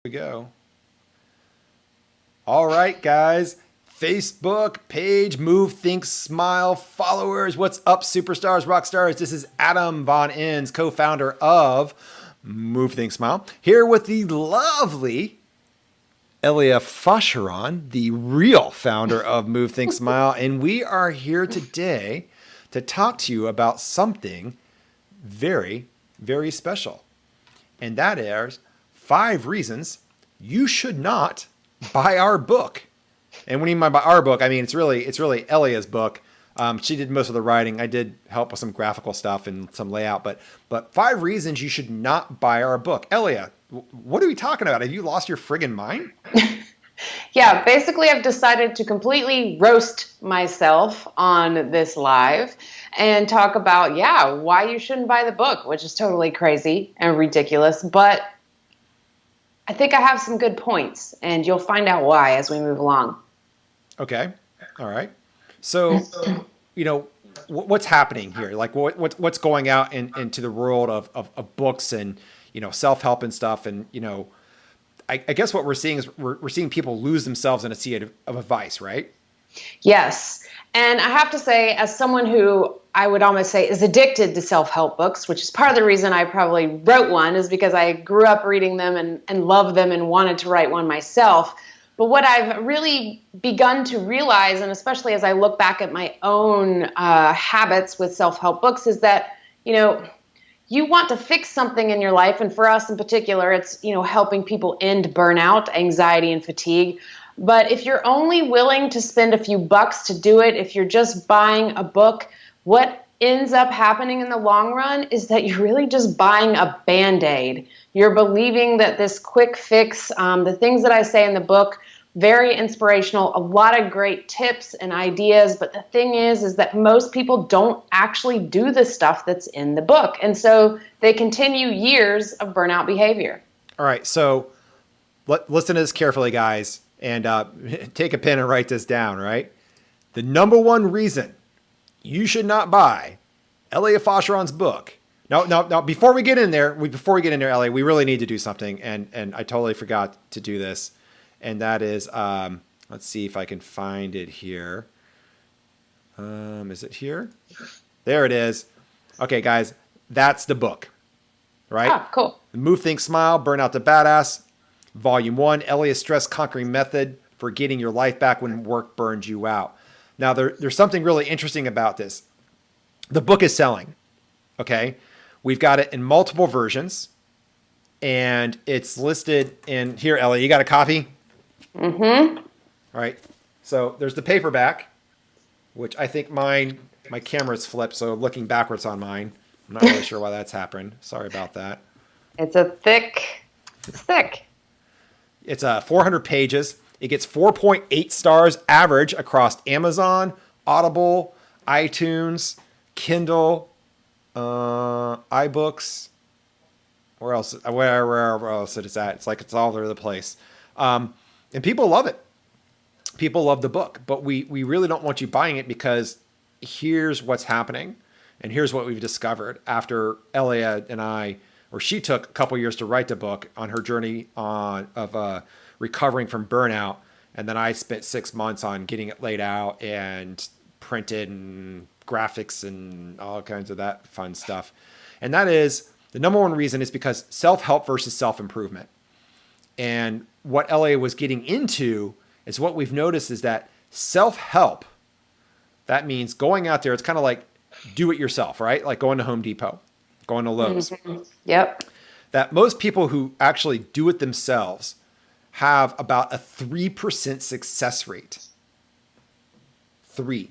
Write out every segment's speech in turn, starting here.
We go. All right, guys. Facebook page, Move, Think, Smile followers. What's up, superstars, rock stars? This is Adam Von Inns, co-founder of Move, Think, Smile, here with the lovely Elia Fasharon, the real founder of Move, Think, Smile. And we are here today to talk to you about something very, very special. And that is 5 reasons you should not buy our book. And when you mean by our book, I mean, it's really Elia's book. She did most of the writing. I did help with some graphical stuff and some layout, but 5 reasons you should not buy our book. Elia, what are we talking about? Have you lost your friggin' mind? Yeah, basically I've decided to completely roast myself on this live and talk about, why you shouldn't buy the book, which is totally crazy and ridiculous, but I think I have some good points, and you'll find out why as we move along. Okay. All right. So, what's happening here? Like what's going out into the world of books and, self-help and stuff. And, I guess what we're seeing is we're seeing people lose themselves in a sea of advice, right? Yes. And I have to say, as someone who I would almost say is addicted to self-help books, which is part of the reason I probably wrote one, is because I grew up reading them and loved them and wanted to write one myself. But what I've really begun to realize, and especially as I look back at my own habits with self-help books, is that, you want to fix something in your life. And for us in particular, it's, helping people end burnout, anxiety, and fatigue. But if you're only willing to spend a few bucks to do it, if you're just buying a book, what ends up happening in the long run is that you're really just buying a Band-Aid. You're believing that this quick fix, the things that I say in the book, very inspirational, a lot of great tips and ideas. But the thing is that most people don't actually do the stuff that's in the book. And so they continue years of burnout behavior. All right. So listen to this carefully, guys, and take a pen and write this down, right? The number one reason you should not buy Elia Fasharon's book. No. Before we get in there, Elia, we really need to do something, and I totally forgot to do this, and that is, let's see if I can find it here. Is it here? There it is. Okay, guys, that's the book, right? Oh, cool. Move, Think, Smile, Burnout to Badass, Volume 1, Elia's Stress Conquering Method for Getting Your Life Back When Work Burns You Out. Now, there's something really interesting about this. The book is selling, okay? We've got it in multiple versions, and it's listed in here. Ellie, you got a copy? Mm-hmm. All right. So there's the paperback, which I think my camera's flipped, so looking backwards on mine. I'm not really sure why that's happened. Sorry about that. It's thick. It's 400 pages. It gets 4.8 stars average across Amazon, Audible, iTunes, Kindle, iBooks. Where else it is at? It's like it's all over the place. And people love it. People love the book. But we really don't want you buying it, because here's what's happening. And here's what we've discovered after Elia and I, or she took a couple years to write the book on her journey of recovering from burnout. And then I spent 6 months on getting it laid out and printed and graphics and all kinds of that fun stuff. And that is, the number one reason is because self-help versus self-improvement. And what LA was getting into is, what we've noticed is that self-help, that means going out there, it's kind of like do it yourself, right? Like going to Home Depot, going to Lowe's. Mm-hmm. Yep. That most people who actually do it themselves have about a 3% success rate. 3%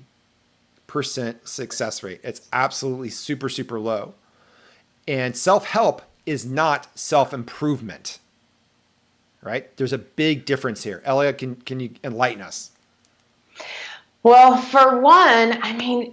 success rate. It's absolutely super, super low. And self-help is not self-improvement, right? There's a big difference here. Elia, can you enlighten us? Well, for one,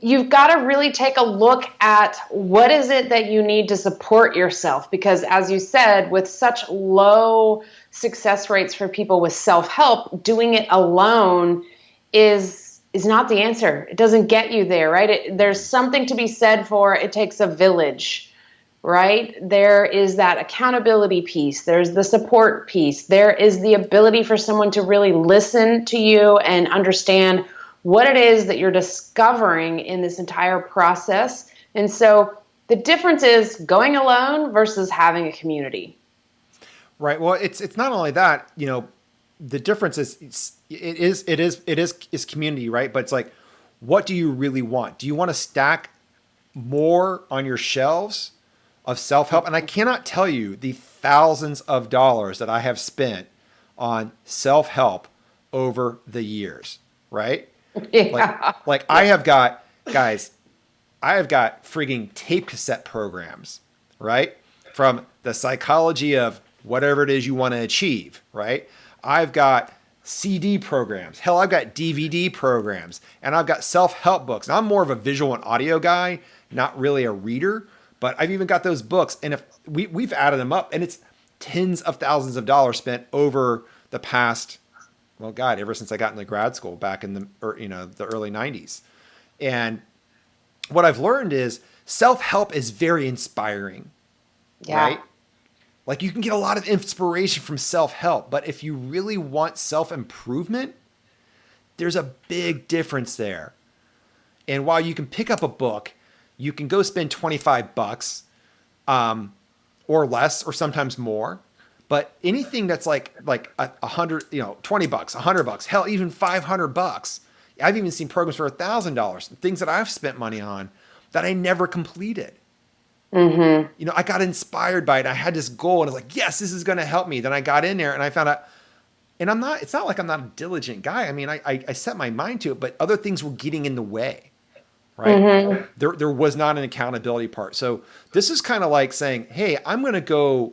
you've got to really take a look at what is it that you need to support yourself. Because as you said, with such low success rates for people with self-help, doing it alone is not the answer. It doesn't get you there, right? There's something to be said for it takes a village, right? There is that accountability piece. There's the support piece. There is the ability for someone to really listen to you and understand what it is that you're discovering in this entire process. And so the difference is going alone versus having a community. Right. Well, it's not only that, you know, the difference is community, right? But it's like, what do you really want? Do you want to stack more on your shelves of self-help? And I cannot tell you the thousands of dollars that I have spent on self-help over the years, right? Like, Yeah. like I have got, guys, I have got frigging tape cassette programs, right? From the psychology of whatever it is you want to achieve, right? I've got CD programs. Hell, I've got DVD programs, and I've got self-help books. Now, I'm more of a visual and audio guy, not really a reader, but I've even got those books. And if we've added them up, and it's tens of thousands of dollars spent over the past, well, God, ever since I got into grad school back in the early 90s. And what I've learned is self-help is very inspiring, Yeah. right? Like you can get a lot of inspiration from self-help, but if you really want self-improvement, there's a big difference there. And while you can pick up a book, you can go spend $25 or less, or sometimes more. But anything that's like a hundred, $20, $100, hell, even $500. I've even seen programs for $1,000, things that I've spent money on that I never completed. Mm-hmm. You know, I got inspired by it. I had this goal and I was like, yes, this is going to help me. Then I got in there and I found out, and it's not like I'm not a diligent guy. I mean, I set my mind to it, but other things were getting in the way, right? Mm-hmm. There was not an accountability part. So this is kind of like saying, hey, I'm going to go,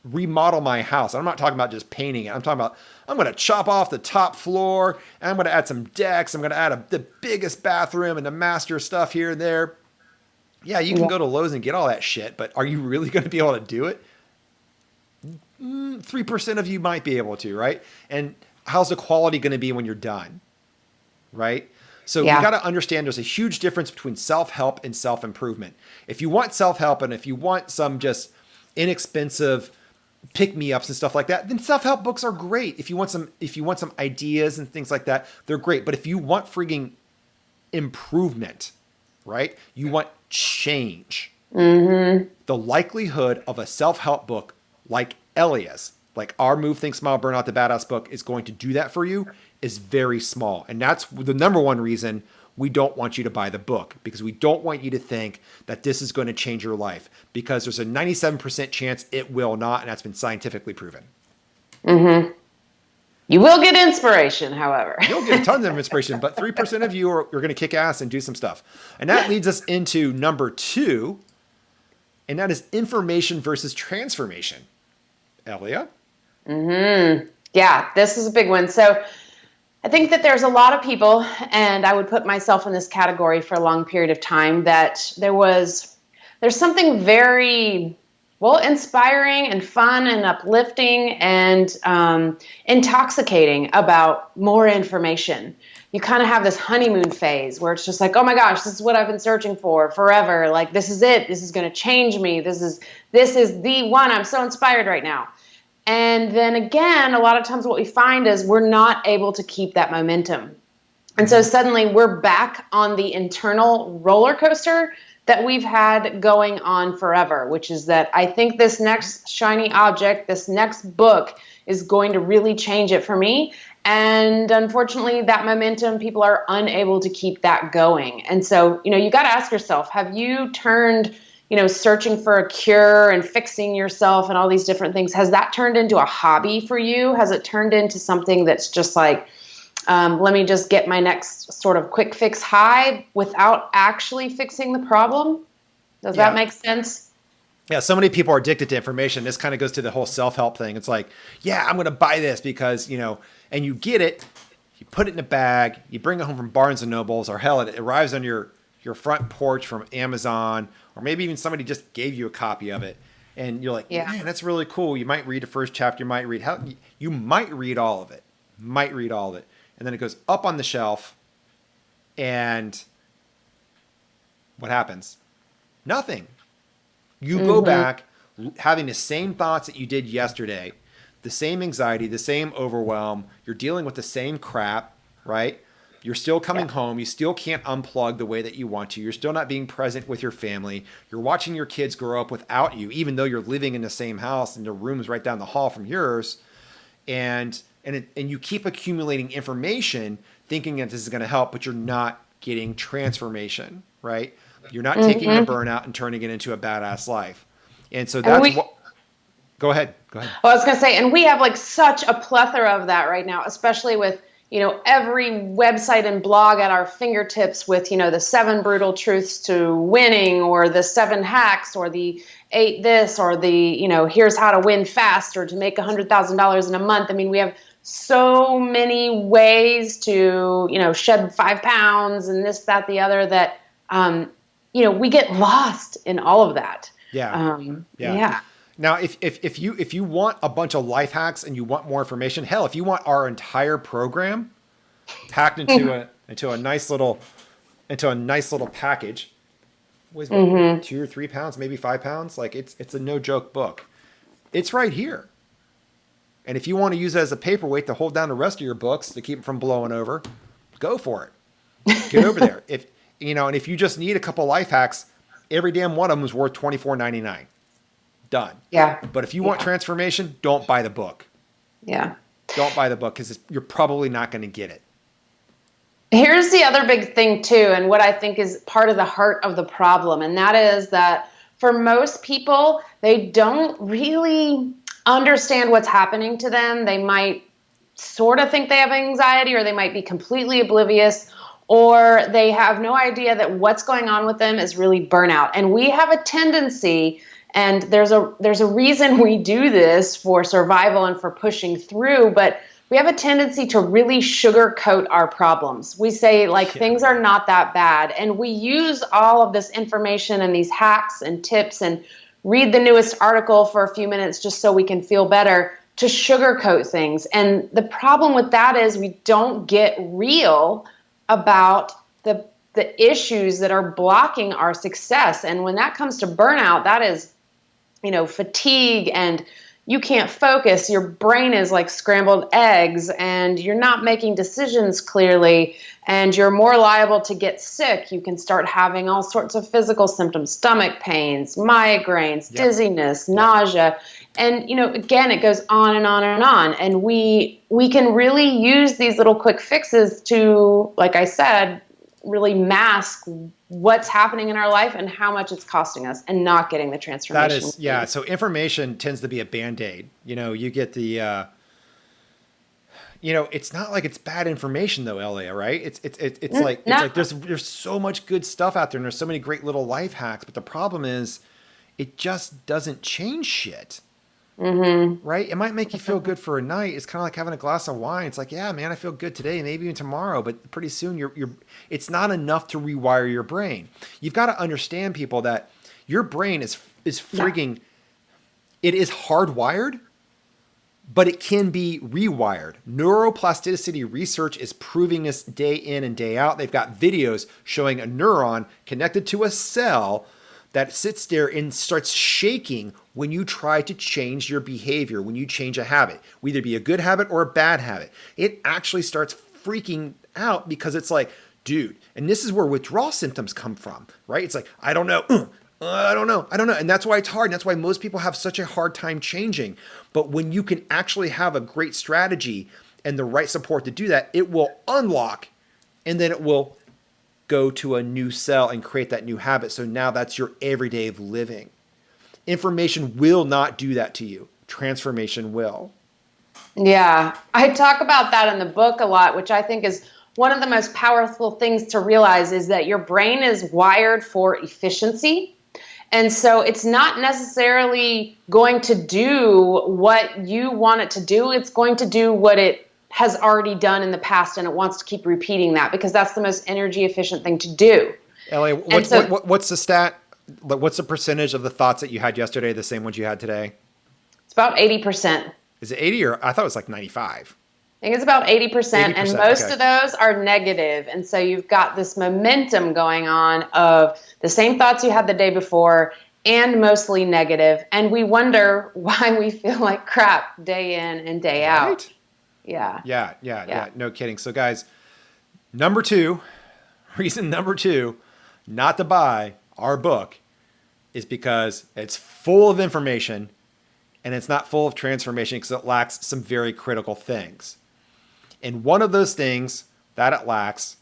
remodel my house. I'm not talking about just painting it. I'm talking about, I'm going to chop off the top floor and I'm going to add some decks. I'm going to add the biggest bathroom and the master stuff here and there. Yeah, you can go to Lowe's and get all that shit, but are you really going to be able to do it? 3% of you might be able to, right? And how's the quality going to be when you're done, right? So you got to understand there's a huge difference between self-help and self-improvement. If you want self-help and if you want some just inexpensive pick-me-ups and stuff like that, then self-help books are great. If you want some ideas and things like that, they're great. But if you want frigging improvement, right? You want change. Mm-hmm. The likelihood of a self-help book like Elia's, like our Move, Think, Smile, Burnout the Badass book is going to do that for you is very small. And that's the number one reason we don't want you to buy the book, because we don't want you to think that this is going to change your life, because there's a 97% chance it will not, and that's been scientifically proven. Mm-hmm. You will get inspiration, however. You'll get tons of inspiration, but 3% of you are going to kick ass and do some stuff. And that leads us into number 2, and that is information versus transformation. Elia? Mm-hmm. Yeah, this is a big one. So I think that there's a lot of people, and I would put myself in this category for a long period of time, that there's something very, well, inspiring and fun and uplifting and intoxicating about more information. You kind of have this honeymoon phase where it's just like, oh my gosh, this is what I've been searching for forever. Like, this is it. This is going to change me. This is the one. I'm so inspired right now. And then again, a lot of times what we find is we're not able to keep that momentum. And so suddenly we're back on the internal roller coaster that we've had going on forever, which is that I think this next shiny object, this next book is going to really change it for me. And unfortunately, that momentum, people are unable to keep that going. And so, you got to ask yourself, have you turned, searching for a cure and fixing yourself and all these different things, has that turned into a hobby for you? Has it turned into something that's just like, let me just get my next sort of quick fix high without actually fixing the problem? Does that make sense? Yeah, so many people are addicted to information. This kind of goes to the whole self-help thing. It's like, yeah, I'm going to buy this because, and you get it, you put it in a bag, you bring it home from Barnes & Nobles, or hell, it arrives on your front porch from Amazon, or maybe even somebody just gave you a copy of it. And you're like, man, that's really cool. You might read the first chapter. You might read all of it. And then it goes up on the shelf. And what happens? Nothing. You go back having the same thoughts that you did yesterday, the same anxiety, the same overwhelm. You're dealing with the same crap, right? You're still coming home. You still can't unplug the way that you want to. You're still not being present with your family. You're watching your kids grow up without you, even though you're living in the same house and the room's right down the hall from yours. And you keep accumulating information thinking that this is going to help, but you're not getting transformation, right? You're not taking a burnout and turning it into a badass life. And so that's what... Go ahead. Well, I was going to say, and we have like such a plethora of that right now, especially with, every website and blog at our fingertips with, the 7 brutal truths to winning, or the 7 hacks, or the 8 this, or the, here's how to win fast, or to make $100,000 in a month. I mean, we have so many ways to, shed 5 pounds and this, that, the other, that, we get lost in all of that. Yeah. Now, if you want a bunch of life hacks and you want more information, hell, if you want our entire program packed into a nice little package, weighs 2 or 3 pounds, maybe 5 pounds, like it's a no joke book. It's right here. And if you want to use it as a paperweight to hold down the rest of your books to keep them from blowing over, go for it. Get over there. And if you just need a couple life hacks, every damn one of them is worth $24.99. Done. Yeah. But if you want transformation, don't buy the book. Yeah. Don't buy the book because you're probably not going to get it. Here's the other big thing too, and what I think is part of the heart of the problem, and that is that for most people, they don't really understand what's happening to them. They might sort of think they have anxiety, or they might be completely oblivious, or they have no idea that what's going on with them is really burnout. And we have a tendency, and there's a reason we do this for survival and for pushing through, but we have a tendency to really sugarcoat our problems. We say things are not that bad, and we use all of this information and these hacks and tips and read the newest article for a few minutes just so we can feel better to sugarcoat things. And the problem with that is we don't get real about the issues that are blocking our success. And when that comes to burnout, that is fatigue, and you can't focus. Your brain is like scrambled eggs, and you're not making decisions clearly, and you're more liable to get sick. You can start having all sorts of physical symptoms, stomach pains, migraines, dizziness, nausea. And, again, it goes on and on and on. And we can really use these little quick fixes to, like I said, really mask what's happening in our life and how much it's costing us and not getting the transformation. That is, yeah. So information tends to be a Band-Aid. You get the, it's not like it's bad information though, Elia, right? It's like there's so much good stuff out there, and there's so many great little life hacks, but the problem is it just doesn't change shit. Right? It might make you feel good for a night. It's kind of like having a glass of wine. It's like, yeah, man, I feel good today, maybe even tomorrow, but pretty soon it's not enough to rewire your brain. You've got to understand, people, that your brain is frigging, it is hardwired, but it can be rewired. Neuroplasticity research is proving this day in and day out. They've got videos showing a neuron connected to a cell that sits there and starts shaking when you try to change your behavior, when you change a habit, whether be a good habit or a bad habit. It actually starts freaking out because it's like, dude, and this is where withdrawal symptoms come from, right? It's like, I don't know. I don't know. And that's why it's hard. And that's why most people have such a hard time changing. But when you can actually have a great strategy and the right support to do that, it will unlock, and then it will go to a new cell and create that new habit. So now that's your everyday of living. Information will not do that to you. Transformation will. Yeah, I talk about that in the book a lot, which I think is one of the most powerful things to realize, is that your brain is wired for efficiency. And so it's not necessarily going to do what you want it to do. It's going to do what it has already done in the past, and it wants to keep repeating that because that's the most energy efficient thing to do. Ellie, what's the stat? What's the percentage of the thoughts that you had yesterday the same ones you had today? It's about 80%. Is it 80, or I thought it was like 95? I think it's about 80%, and most of those are negative. And so you've got this momentum going on of the same thoughts you had the day before, and mostly negative, and we wonder why we feel like crap day in and day out. Right? Yeah. Yeah. No kidding. So guys, number two, reason number two, not to buy our book is because it's full of information and it's not full of transformation because it lacks some very critical things. And one of those things that it lacks,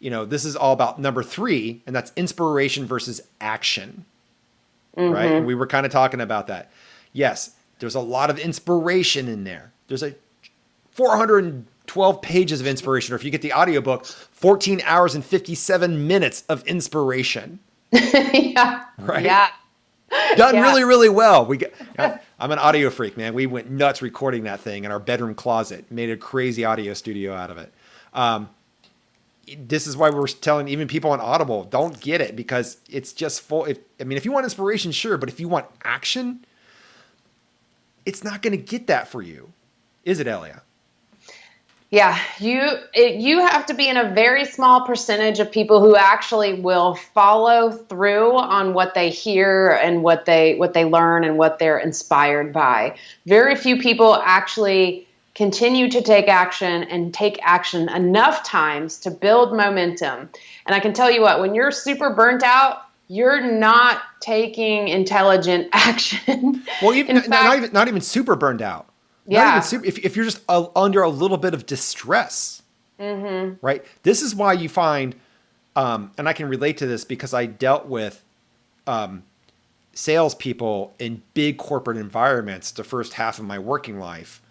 this is all about number three, and that's inspiration versus action. Right? And we were kind of talking about that. Yes, there's a lot of inspiration in there. There's 412 pages of inspiration, or if you get the audiobook, 14 hours and 57 minutes of inspiration. Yeah. Right? Yeah. Done really, really well. I'm an audio freak, man. We went nuts recording that thing in our bedroom closet, made a crazy audio studio out of it. This is why we're telling even people on Audible, don't get it because it's just full. If you want inspiration, sure. But if you want action, it's not going to get that for you. Is it, Elia? Yeah, you have to be in a very small percentage of people who actually will follow through on what they hear and what they learn and what they're inspired by. Very few people actually continue to take action and take action enough times to build momentum. And I can tell you what, when you're super burnt out, you're not taking intelligent action. Well, not even super burned out. Yeah. If you're just under a little bit of distress, right? This is why you find, and I can relate to this because I dealt with salespeople in big corporate environments the first half of my working life.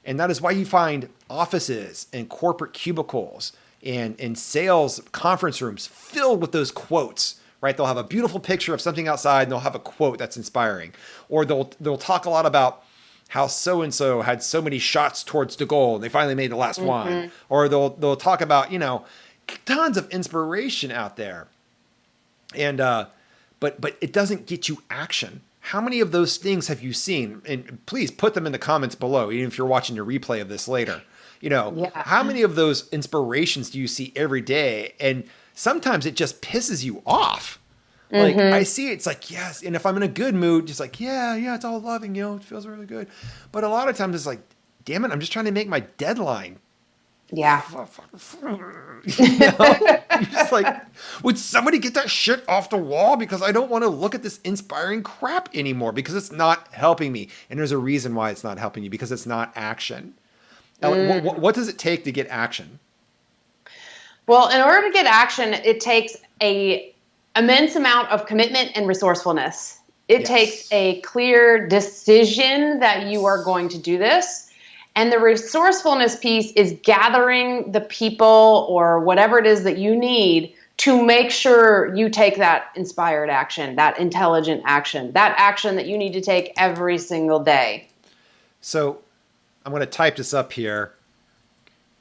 And that is why you find offices and corporate cubicles and sales conference rooms filled with those quotes, right? They'll have a beautiful picture of something outside and they'll have a quote that's inspiring. Or they'll talk a lot about how so-and-so had so many shots towards the goal and they finally made the last one. Or they'll talk about, tons of inspiration out there. And, but it doesn't get you action. How many of those things have you seen? And please put them in the comments below, even if you're watching a replay of this later. How many of those inspirations do you see every day? And sometimes it just pisses you off. Like I see it's like, yes. And if I'm in a good mood, just like, yeah, it's all loving, it feels really good. But a lot of times it's like, damn it, I'm just trying to make my deadline. Yeah. You're just like, would somebody get that shit off the wall? Because I don't want to look at this inspiring crap anymore because it's not helping me. And there's a reason why it's not helping you because it's not action. What does it take to get action? Well, in order to get action, it takes a immense amount of commitment and resourcefulness. It takes a clear decision that you are going to do this. And the resourcefulness piece is gathering the people or whatever it is that you need to make sure you take that inspired action, that intelligent action, that action that you need to take every single day. So I'm going to type this up here.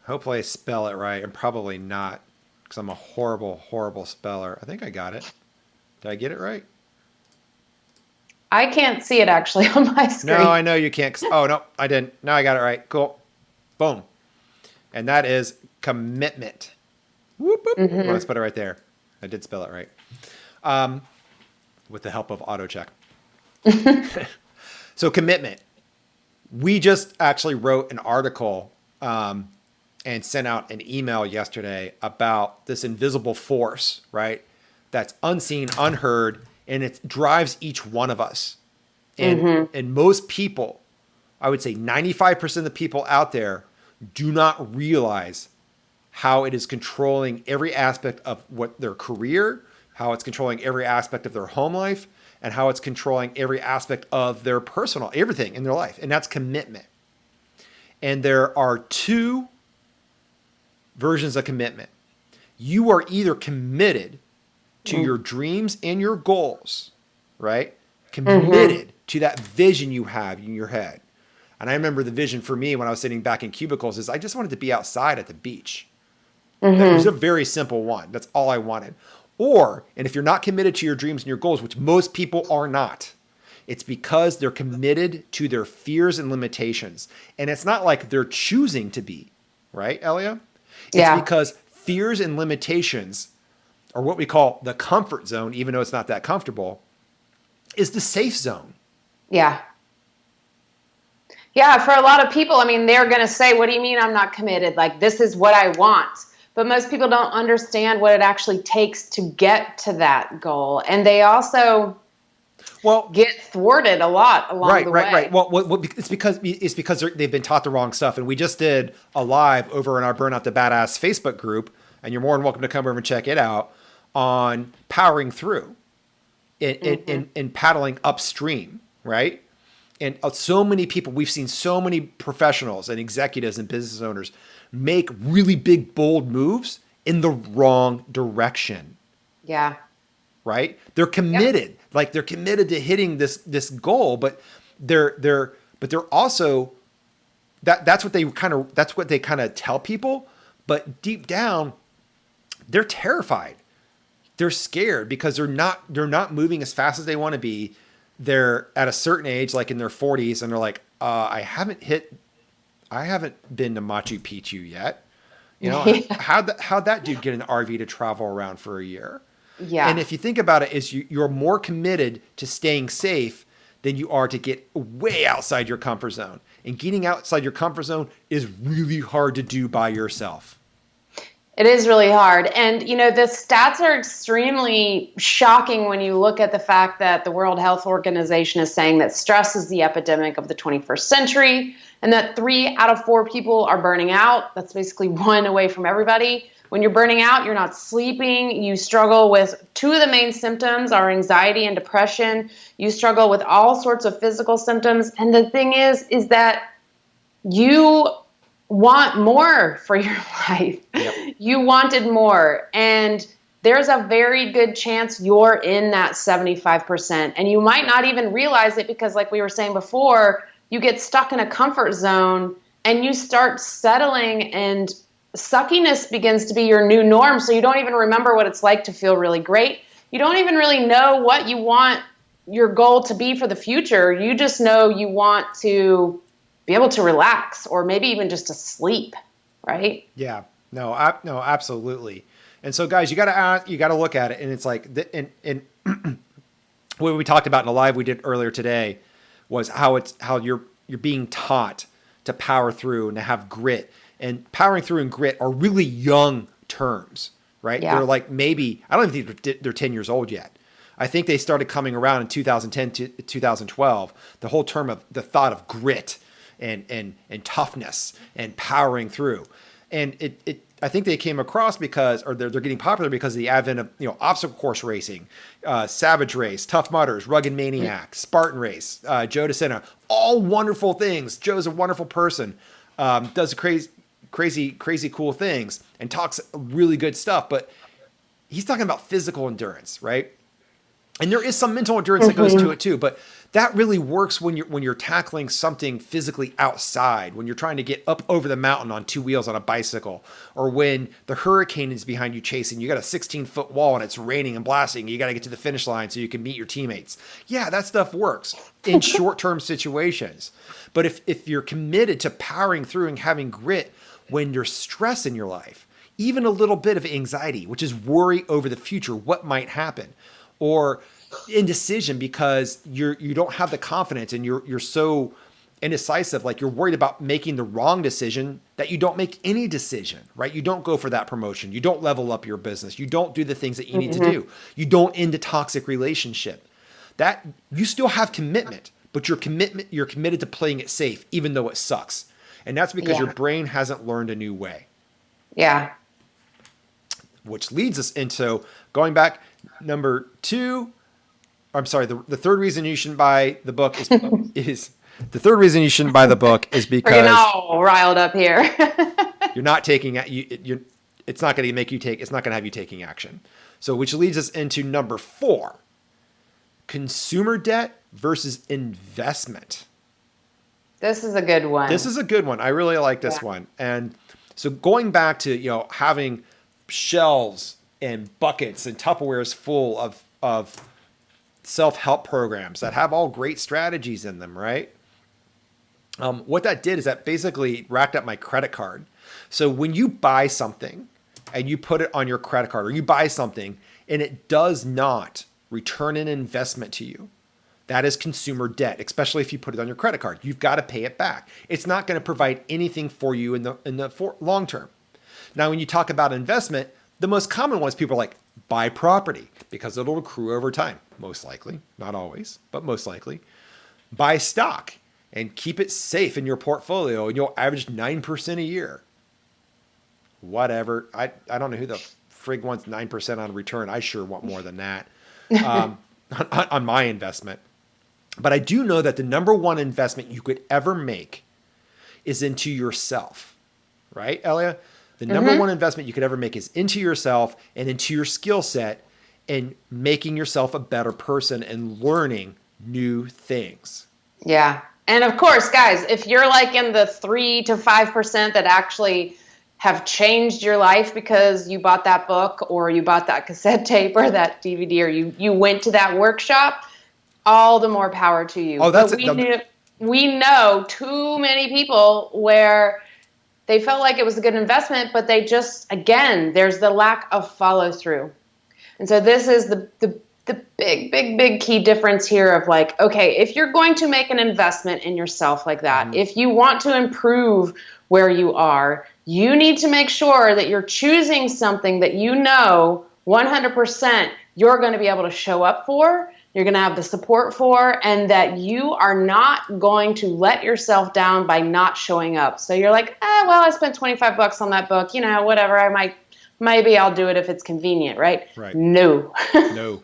Hopefully I spell it right. I'm probably not because I'm a horrible, horrible speller. I think I got it. Did I get it right? I can't see it actually on my screen. No, I know you can't. Oh, no, I didn't. No, I got it right. Cool. Boom. And that is commitment. Whoop, whoop. Well, let's put it right there. I did spell it right. With the help of AutoCheck. So commitment. We just actually wrote an article and sent out an email yesterday about this invisible force, right? That's unseen, unheard, and it drives each one of us. And most people, I would say 95% of the people out there do not realize how it is controlling every aspect of what their career, how it's controlling every aspect of their home life, and how it's controlling every aspect of their personal, everything in their life. And that's commitment. And there are two versions of commitment. You are either committed to your dreams and your goals, right? Committed to that vision you have in your head. And I remember the vision for me when I was sitting back in cubicles is I just wanted to be outside at the beach. That was a very simple one. That's all I wanted. And if you're not committed to your dreams and your goals, which most people are not, it's because they're committed to their fears and limitations. And it's not like they're choosing to be, right, Elia? It's because fears and limitations are what we call the comfort zone, even though it's not that comfortable. is the safe zone. Yeah. Yeah, for a lot of people, I mean, they're going to say, what do you mean I'm not committed? Like, this is what I want. But most people don't understand what it actually takes to get to that goal. And they also get thwarted a lot along the way. Right. Well, it's because they've been taught the wrong stuff. And we just did a live over in our Burnout the Badass Facebook group, and you're more than welcome to come over and check it out, on powering through and paddling upstream, right? And so many people, we've seen so many professionals and executives and business owners make really big, bold moves in the wrong direction. Yeah. Right? They're committed. Yep. Like, they're committed to hitting this goal, but they're also that's what they kind of tell people, but deep down they're terrified. They're scared because they're not moving as fast as they want to be. They're at a certain age, like in their 40s, and they're like, I haven't been to Machu Picchu yet. You know, how'd that dude get an RV to travel around for a year? Yeah. And if you think about it, is you're more committed to staying safe than you are to get way outside your comfort zone. And getting outside your comfort zone is really hard to do by yourself. It is really hard. And, you know, the stats are extremely shocking when you look at the fact that the World Health Organization is saying that stress is the epidemic of the 21st century, and that 3 out of 4 people are burning out. That's basically 1 away from everybody. When you're burning out, you're not sleeping. You struggle with 2 of the main symptoms are anxiety and depression. You struggle with all sorts of physical symptoms. And the thing is that you want more for your life. Yep. You wanted more. And there's a very good chance you're in that 75%. And you might not even realize it because, like we were saying before, you get stuck in a comfort zone and you start settling, and suckiness begins to be your new norm. So you don't even remember what it's like to feel really great. You don't even really know what you want your goal to be for the future. You just know you want to be able to relax, or maybe even just to sleep, right? Yeah, no, absolutely. And so, guys, you got to look at it, and it's like, and what we talked about in a live we did earlier today was how you're being taught to power through and to have grit. And powering through and grit are really young terms, right? Yeah. They're like, maybe, I don't even think they're 10 years old yet. I think they started coming around in 2010 to 2012. The whole term of the thought of grit and toughness and powering through. And I think they came across because, or they're getting popular because of the advent of, you know, obstacle course racing, Savage Race, Tough Mudders, Rugged Maniac, Spartan Race, Joe DeSena, all wonderful things. Joe's a wonderful person, does crazy cool things and talks really good stuff, but he's talking about physical endurance, right? And there is some mental endurance that goes to it too, but that really works when you're tackling something physically outside, when you're trying to get up over the mountain on 2 wheels on a bicycle, or when the hurricane is behind you chasing, you got a 16-foot wall and it's raining and blasting, you got to get to the finish line so you can meet your teammates. Yeah, that stuff works in short-term situations. But if you're committed to powering through and having grit when there's stress in your life, even a little bit of anxiety, which is worry over the future, what might happen, or indecision because you don't have the confidence and you're so indecisive, like you're worried about making the wrong decision, that you don't make any decision, right? You don't go for that promotion. You don't level up your business. You don't do the things that you need to do. You don't end a toxic relationship. That you still have commitment, but you're committed to playing it safe, even though it sucks. And that's because your brain hasn't learned a new way. Yeah. Which leads us into going back. Number 2, I'm sorry, the third reason you shouldn't buy the book is the third reason you shouldn't buy the book is because we're getting all riled up here. You're not taking it's not going to have you taking action. So which leads us into number 4, consumer debt versus investment. This is a good one. I really like this one. And so going back to, you know, having shelves and buckets and Tupperwares full of self-help programs that have all great strategies in them, right? What that did is that basically racked up my credit card. So when you buy something and you put it on your credit card, or you buy something and it does not return an investment to you, That is consumer debt, especially if you put it on your credit card. You've got to pay it back. It's not going to provide anything for you in the long term. Now, when you talk about investment, the most common ones, people are like, buy property because it'll accrue over time. Most likely, not always, but most likely. Buy stock and keep it safe in your portfolio and you'll average 9% a year. Whatever. I don't know who the frig wants 9% on return. I sure want more than that on my investment. But I do know that the number one investment you could ever make is into yourself, right, Elia? The number one investment you could ever make is into yourself and into your skill set and making yourself a better person and learning new things. Yeah. And of course, guys, if you're like in the 3 to 5% that actually have changed your life because you bought that book or you bought that cassette tape or that DVD or you went to that workshop, all the more power to you. Oh, that's we know too many people where they felt like it was a good investment, but they just, again, there's the lack of follow through. And so this is the big key difference here of like, okay, if you're going to make an investment in yourself like that, if you want to improve where you are, you need to make sure that you're choosing something that you know 100% you're going to be able to show up for, you're going to have the support for, and that you are not going to let yourself down by not showing up. So you're like, well, I spent $25 on that book, whatever, maybe I'll do it if it's convenient, right? Right. No. No.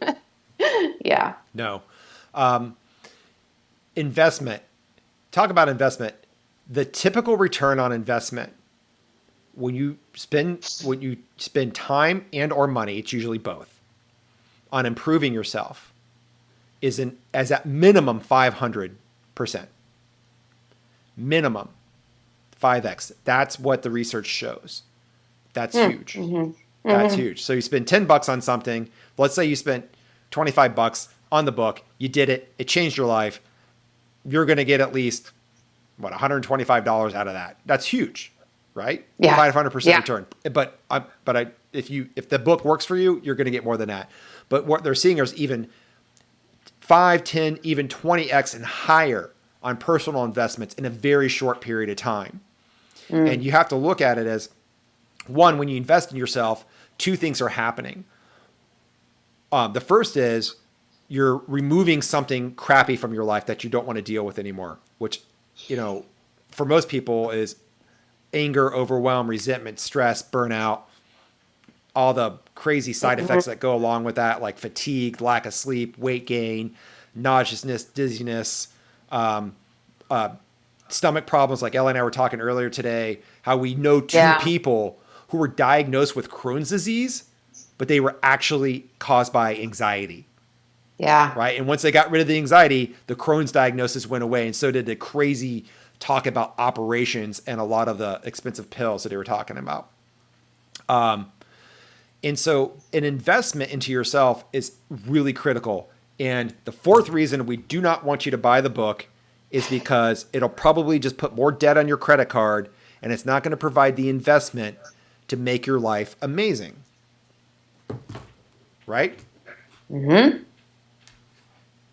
Yeah. No. Investment. Talk about investment. The typical return on investment when you spend time and or money, it's usually both, on improving yourself is as at minimum 500%. Minimum 5x. That's what the research shows. That's huge. That's huge. So you spend $10 on something. Let's say you spent $25 on the book. You did it. It changed your life. You're going to get at least $125 out of that. That's huge, right? Yeah. 500% return. But if the book works for you, you're going to get more than that. But what they're seeing is even 5, 10, even 20x and higher on personal investments in a very short period of time. And you have to look at it as, one, when you invest in yourself, two things are happening. The first is you're removing something crappy from your life that you don't want to deal with anymore, which, for most people is anger, overwhelm, resentment, stress, burnout, all the crazy side effects that go along with that, like fatigue, lack of sleep, weight gain, nauseousness, dizziness, stomach problems. Like Ella and I were talking earlier today, how we know two people who were diagnosed with Crohn's disease, but they were actually caused by anxiety. Yeah. Right. And once they got rid of the anxiety, the Crohn's diagnosis went away. And so did the crazy talk about operations and a lot of the expensive pills that they were talking about. And so an investment into yourself is really critical. And the fourth reason we do not want you to buy the book is because it'll probably just put more debt on your credit card and it's not going to provide the investment to make your life amazing. Right? Mm-hmm.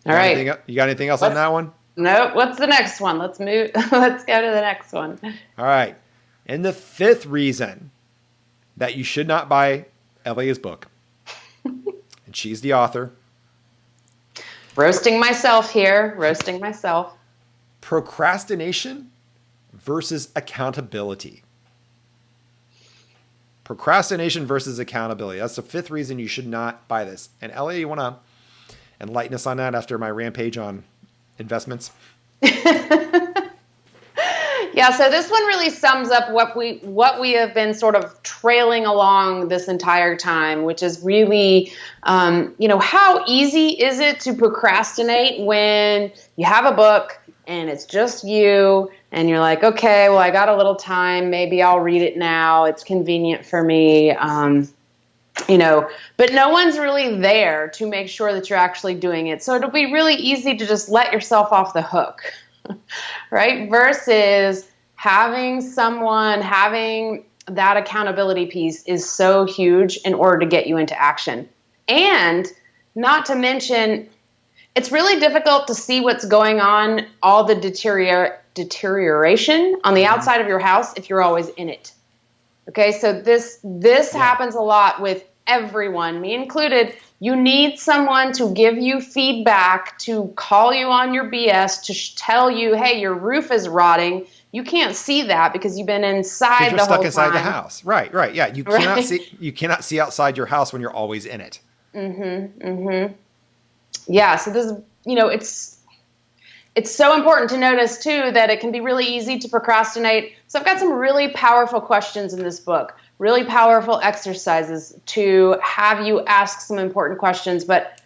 All right. You got anything else on that one? No. What's the next one? Let's move. Let's go to the next one. All right. And the fifth reason that you should not buy Elia's book, and she's the author. Roasting myself here. Roasting myself. Procrastination versus accountability. Procrastination versus accountability. That's the fifth reason you should not buy this. And Elia, you want to enlighten us on that after my rampage on investments? Yeah, so this one really sums up what we have been sort of trailing along this entire time, which is really, how easy is it to procrastinate when you have a book and it's just you and you're like, okay, well, I got a little time. Maybe I'll read it now. It's convenient for me. But no one's really there to make sure that you're actually doing it. So it'll be really easy to just let yourself off the hook, right? Versus having that accountability piece is so huge in order to get you into action. And not to mention, It's really difficult to see what's going on, all the deterioration on the outside of your house if you're always in it. Okay, so this happens a lot with everyone, me included. You need someone to give you feedback, to call you on your BS, to tell you, hey, your roof is rotting. You can't see that because you've been inside the whole time. Because you're stuck inside the house. Right. Yeah. Right? You cannot see outside your house when you're always in it. Yeah, so this is, it's so important to notice too that it can be really easy to procrastinate. So I've got some really powerful questions in this book, really powerful exercises to have you ask some important questions. But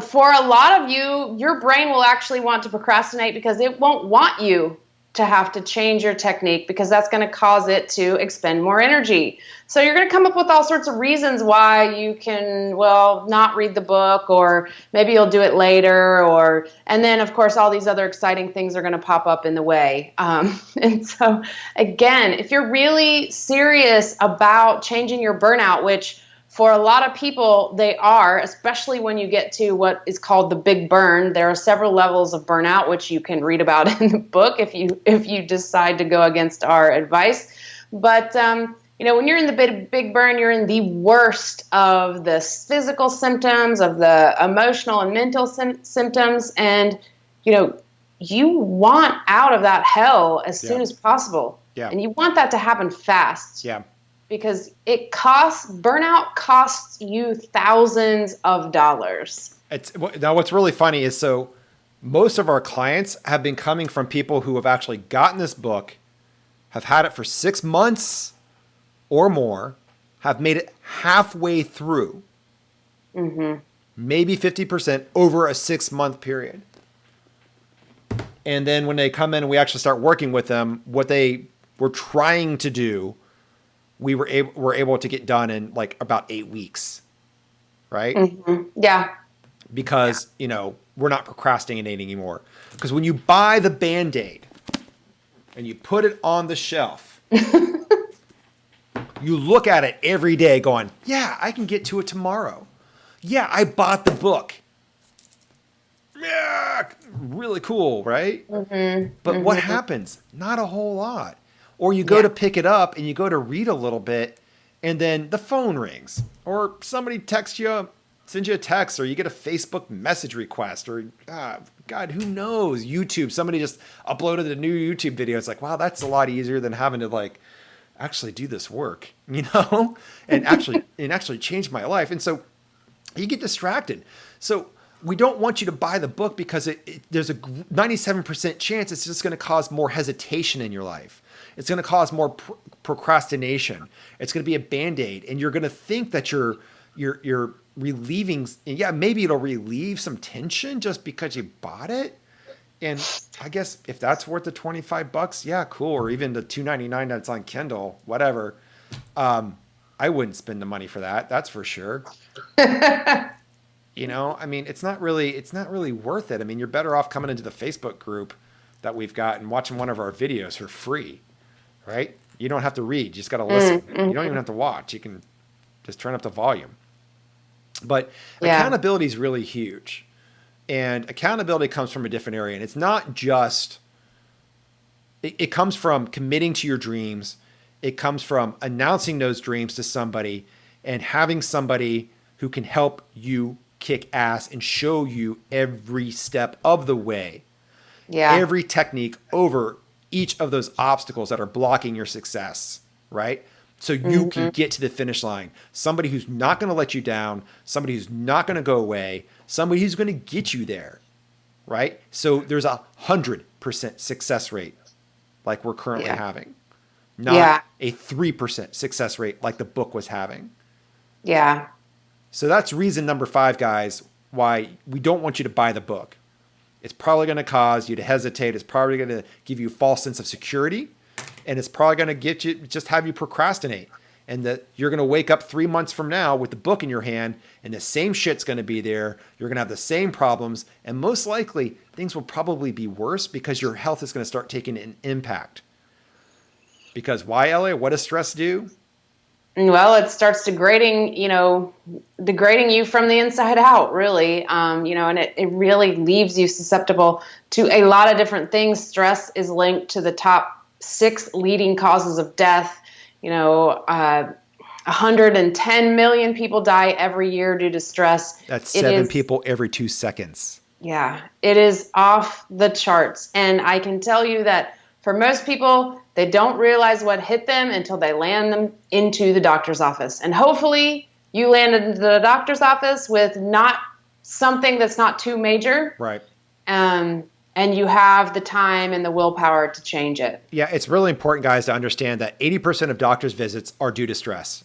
for a lot of you, your brain will actually want to procrastinate because it won't want you to have to change your technique, because that's going to cause it to expend more energy. So you're going to come up with all sorts of reasons why you can, well, not read the book, or maybe you'll do it later, and then of course all these other exciting things are going to pop up in the way. And so again, if you're really serious about changing your burnout, which for a lot of people, they are, especially when you get to what is called the big burn. There are several levels of burnout, which you can read about in the book if you decide to go against our advice. But when you're in the big burn, you're in the worst of the physical symptoms, of the emotional and mental symptoms, and you want out of that hell as soon as possible. Yeah. And you want that to happen fast. Yeah. Because burnout costs you thousands of dollars. Now, what's really funny is, so most of our clients have been coming from people who have actually gotten this book, have had it for 6 months or more, have made it halfway through, maybe 50% over a 6-month period. And then when they come in and we actually start working with them, what they were trying to do, we were able to get done in like about 8 weeks, right? Yeah. Because, we're not procrastinating anymore. Because when you buy the Band-Aid and you put it on the shelf, you look at it every day going, yeah, I can get to it tomorrow. Yeah, I bought the book. Yeah, really cool, right? But what happens? Not a whole lot. Or you go to pick it up and you go to read a little bit, and then the phone rings, or somebody texts you, sends you a text, or you get a Facebook message request, or God, who knows? YouTube, somebody just uploaded a new YouTube video. It's like, wow, that's a lot easier than having to actually do this work, and actually change my life. And so you get distracted. So we don't want you to buy the book because there's a 97% chance it's just going to cause more hesitation in your life. It's going to cause more procrastination. It's going to be a Band-Aid, and you're going to think that you're relieving. Yeah, maybe it'll relieve some tension just because you bought it. And I guess if that's worth the $25, yeah, cool. Or even the $2.99 that's on Kindle, whatever. I wouldn't spend the money for that. That's for sure. It's not really worth it. You're better off coming into the Facebook group that we've got and watching one of our videos for free. Right? You don't have to read. You just got to listen. You don't even have to watch. You can just turn up the volume. But accountability is really huge. And accountability comes from a different area. And it's not just, it comes from committing to your dreams. It comes from announcing those dreams to somebody and having somebody who can help you kick ass and show you every step of the way. Yeah. Every technique over each of those obstacles that are blocking your success, right? So you can get to the finish line. Somebody who's not going to let you down, somebody who's not going to go away, somebody who's going to get you there, right? So there's 100% success rate like we're currently having, not a 3% success rate like the book was having. Yeah. So that's reason number 5, guys, why we don't want you to buy the book. It's probably going to cause you to hesitate. It's probably going to give you a false sense of security. And it's probably going to have you procrastinate. And that you're going to wake up 3 months from now with the book in your hand, and the same shit's going to be there. You're going to have the same problems. And most likely, things will probably be worse because your health is going to start taking an impact. Because why, Elliot? What does stress do? Well, it starts degrading, degrading you from the inside out, really. And it really leaves you susceptible to a lot of different things. Stress is linked to the top 6 leading causes of death. 110 million people die every year due to stress. That's It 7 is, people every 2 seconds. yeah, it is off the charts. And I can tell you that for most people, they don't realize what hit them until they land them into the doctor's office. And hopefully you landed into the doctor's office with not something that's not too major. Right. And you have the time and the willpower to change it. Yeah, it's really important, guys, to understand that 80% of doctor's visits are due to stress.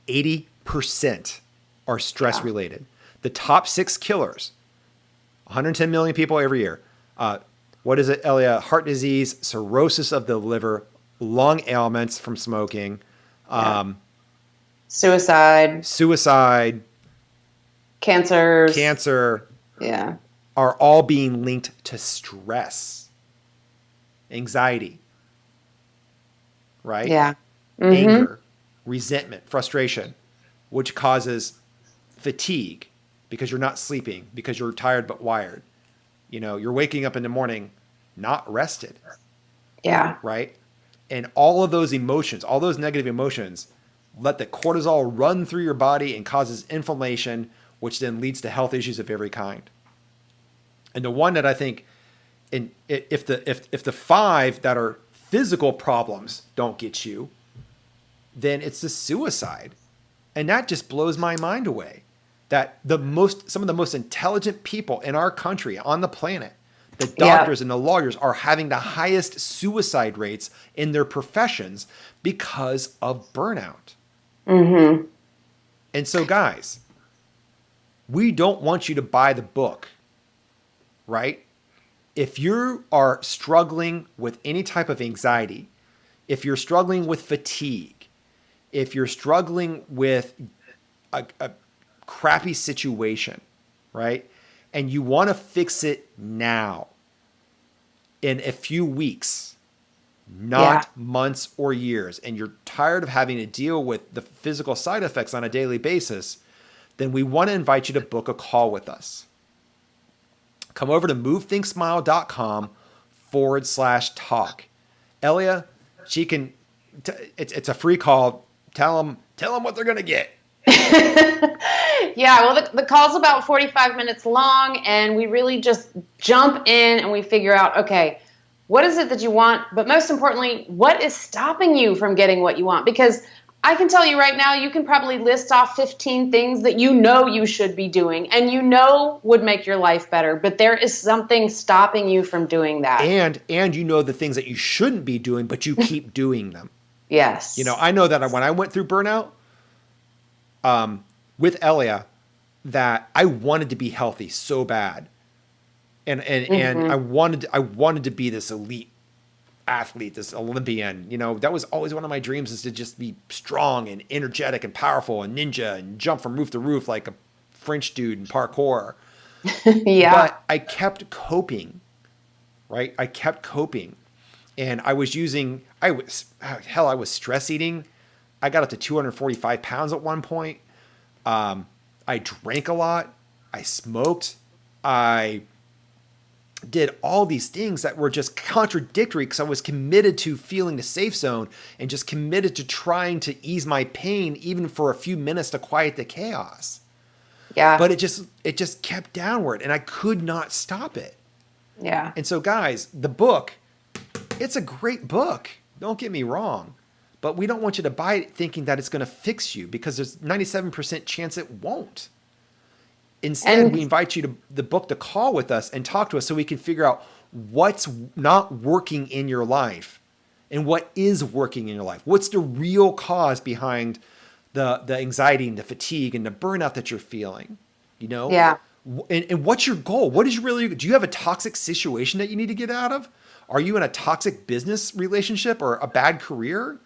80% are stress related. The top 6 killers, 110 million people every year. What is it, Elia? Heart disease, cirrhosis of the liver, lung ailments from smoking, Suicide, cancer. Yeah. Are all being linked to stress, anxiety, right? Yeah. Anger, resentment, frustration, which causes fatigue because you're not sleeping, because you're tired but wired. You're waking up in the morning not rested. Yeah. Right? And all of those emotions, all those negative emotions, let the cortisol run through your body and causes inflammation, which then leads to health issues of every kind. And the one that I think, if the 5 that are physical problems don't get you, then it's the suicide. And that just blows my mind away. That some of the most intelligent people in our country, on the planet, the doctors and the lawyers, are having the highest suicide rates in their professions because of burnout. Mm-hmm. And so, guys, we don't want you to buy the book, right? If you are struggling with any type of anxiety, if you're struggling with fatigue, if you're struggling with a crappy situation, right? And you want to fix it now, in a few weeks, not months or years, and you're tired of having to deal with the physical side effects on a daily basis, then we want to invite you to book a call with us. Come over to movethinkSmile.com/talk. Elia, it's a free call. Tell them what they're going to get. Yeah, well, the call's about 45 minutes long, and we really just jump in and we figure out, okay, what is it that you want? But most importantly, what is stopping you from getting what you want? Because I can tell you right now, you can probably list off 15 things that you should be doing and would make your life better, but there is something stopping you from doing that. And the things that you shouldn't be doing, but you keep doing them. Yes. I know that when I went through burnout, with Elia, that I wanted to be healthy so bad. And I wanted to be this elite athlete, this Olympian. That was always one of my dreams, is to just be strong and energetic and powerful and ninja and jump from roof to roof like a French dude in parkour. Yeah. But I kept coping, right? I kept coping. And I was stress eating. I got up to 245 pounds at one point. I drank a lot. I smoked. I did all these things that were just contradictory, because I was committed to feeling the safe zone and just committed to trying to ease my pain, even for a few minutes, to quiet the chaos. Yeah. But it just kept downward, and I could not stop it. Yeah. And so, guys, the book, it's a great book. Don't get me wrong. But we don't want you to buy it thinking that it's going to fix you, because there's 97% chance it won't. Instead, we invite you to the book to call with us and talk to us so we can figure out what's not working in your life and what is working in your life. What's the real cause behind the anxiety and the fatigue and the burnout that you're feeling? Yeah. And what's your goal? Do you have a toxic situation that you need to get out of? Are you in a toxic business relationship or a bad career?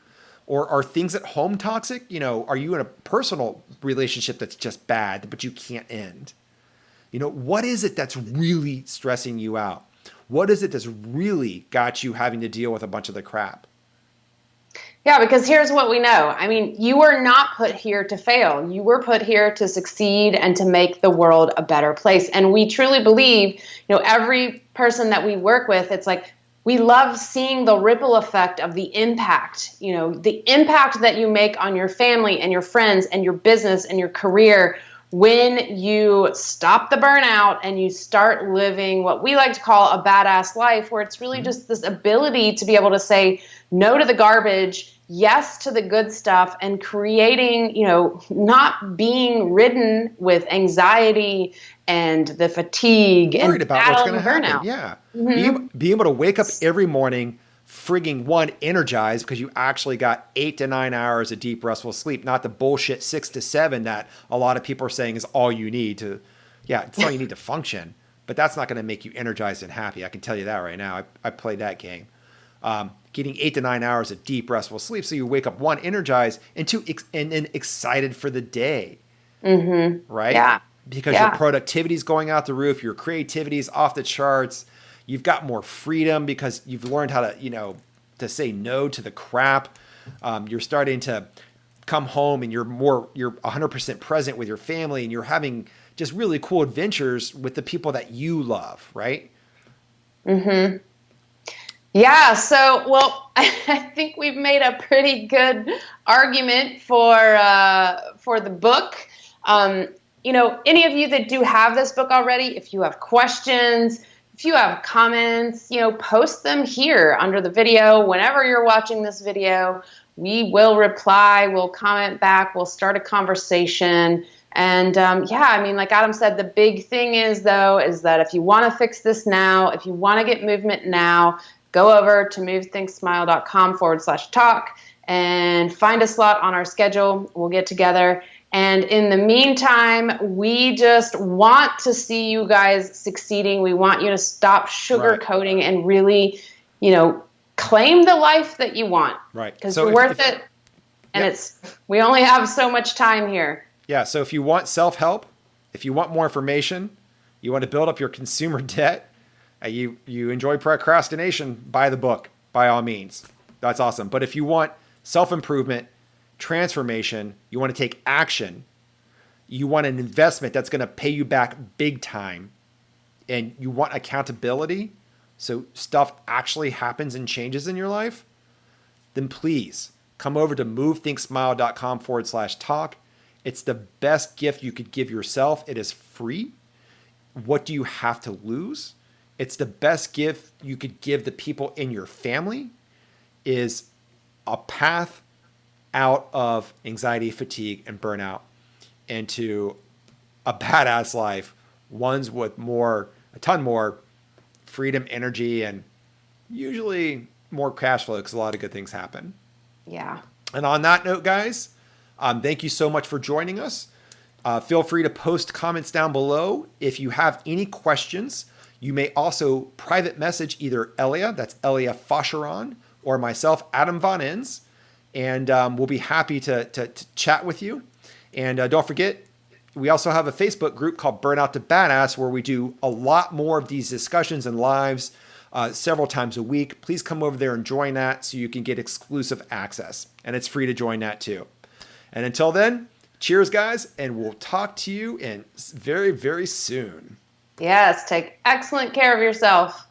Or are things at home toxic? Are you in a personal relationship that's just bad, but you can't end? What is it that's really stressing you out? What is it that's really got you having to deal with a bunch of the crap? Yeah, because here's what we know. I mean, you were not put here to fail. You were put here to succeed and to make the world a better place. And we truly believe, every person that we work with, it's like we love seeing the ripple effect of the impact, the impact that you make on your family and your friends and your business and your career when you stop the burnout and you start living what we like to call a badass life, where it's really just this ability to be able to say no to the garbage, yes to the good stuff, and creating, not being ridden with anxiety and the fatigue Worried and about what's going to battling happen. burnout. Yeah. Mm-hmm. Being able to wake up every morning frigging one energized because you actually got 8 to 9 hours of deep restful sleep, not the bullshit 6 to 7 that a lot of people are saying is all you need to, yeah, it's all you need to function, but that's not going to make you energized and happy. I can tell you that right now. I played that game. Getting 8 to 9 hours of deep restful sleep, so you wake up one energized and two and excited for the day, right? Yeah. Because your Yeah. productivity is going out the roof, your creativity is off the charts. You've got more freedom because you've learned how to, to say no to the crap. You're starting to come home and you're 100% present with your family, and you're having just really cool adventures with the people that you love, right? Yeah, so well, I think we've made a pretty good argument for the book. Any of you that do have this book already, if you have questions, if you have comments, post them here under the video. Whenever you're watching this video, we will reply, we'll comment back, we'll start a conversation. And like Adam said, the big thing is that if you want to fix this now, if you want to get movement now, go over to movethinksmile.com/talk and find a slot on our schedule. We'll get together. And in the meantime, we just want to see you guys succeeding. We want you to stop sugarcoating and really, claim the life that you want. Right. Because you're worth it. And we only have so much time here. Yeah. So if you want self-help, if you want more information, you want to build up your consumer debt, you enjoy procrastination, buy the book, by all means. That's awesome. But if you want self-improvement, transformation, you want to take action, you want an investment that's going to pay you back big time, and you want accountability so stuff actually happens and changes in your life, then please come over to movethinksmile.com/talk. It's the best gift you could give yourself. It is free. What do you have to lose? It's the best gift you could give the people in your family, is a path out of anxiety, fatigue, and burnout into a badass life, ones with a ton more freedom, energy, and usually more cash flow because a lot of good things happen. Yeah. And on that note, guys, thank you so much for joining us. Feel free to post comments down below. If you have any questions, you may also private message either Elia, that's Elia Fasheron, or myself, Adam Von Inns, and we'll be happy to chat with you. And don't forget, we also have a Facebook group called Burnout to Badass, where we do a lot more of these discussions and lives several times a week. Please come over there and join that so you can get exclusive access. And it's free to join that too. And until then, cheers, guys, and we'll talk to you in very, very soon. Yes, take excellent care of yourself.